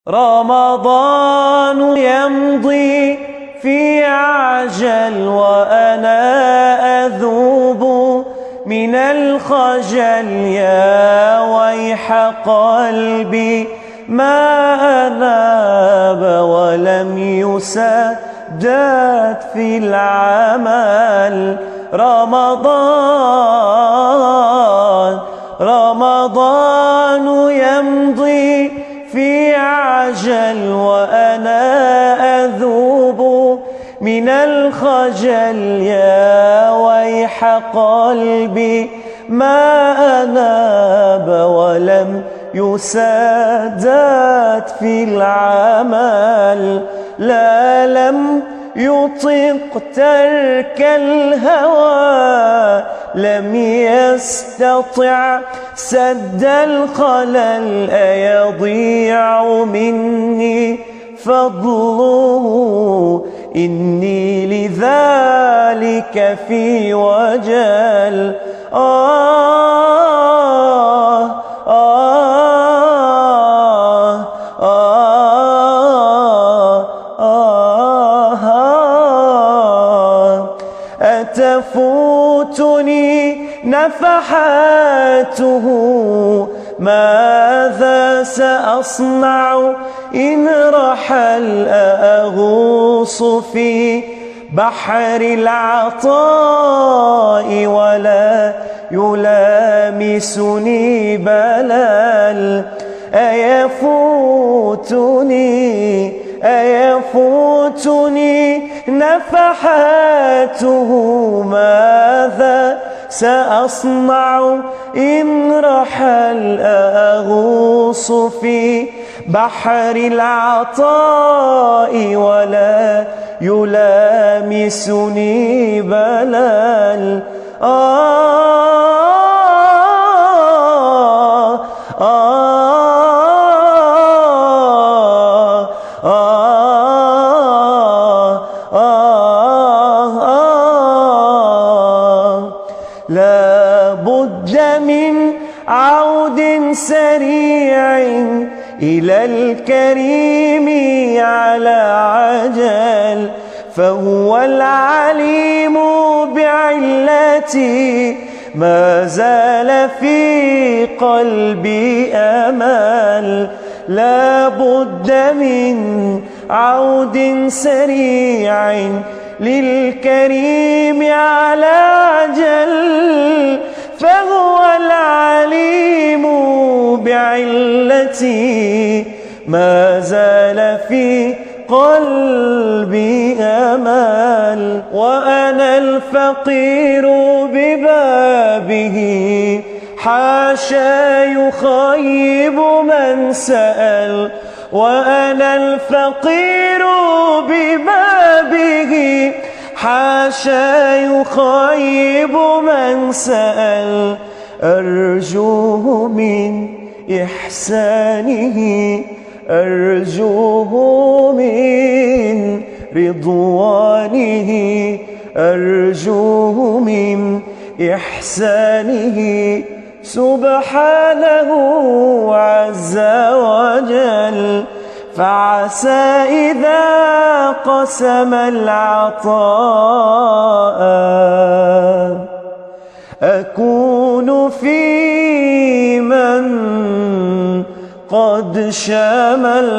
رمضان يمضي في عجل وأنا أذوب من الخجل، يا ويح قلبي ما أناب ولم يسدد في العمل. رمضان يمضي في عجل وأنا أذوب من الخجل، يا ويح قلبي ما أناب ولم يسدد في العمل. لا لم يطق ترك الهوى، لم يستطع سد الخلل، أيضيع مني فضله إني لذلك في وجل. أتفوتني نفحاته، ماذا سأصنع إن رحل؟ أغوص في بحر العطاء ولا يلامسني بلل. أيفوتني نفحاته، ماذا سأصنع إن رحل؟ أغوص في بحر العطاء ولا يلامسني بلل. لا بد من عود سريع إلى الكريم على عجل، فهو العليم بعلتي، ما زال في قلبي أمل. لا بد من عود سريع للكريم على عجل، فهو العليم بعلتي، ما زال في قلبي أمل. وأنا الفقير ببابه، حاشا يخيب من سأل. وأنا الفقير ببابه، حاشا يخيب من سأل. أرجوه من إحسانه، أرجوه من رضوانه، أرجوه من إحسانه سبحانه عز وجل. فعسى إذا قسم العطاء أكون في من قد شمل.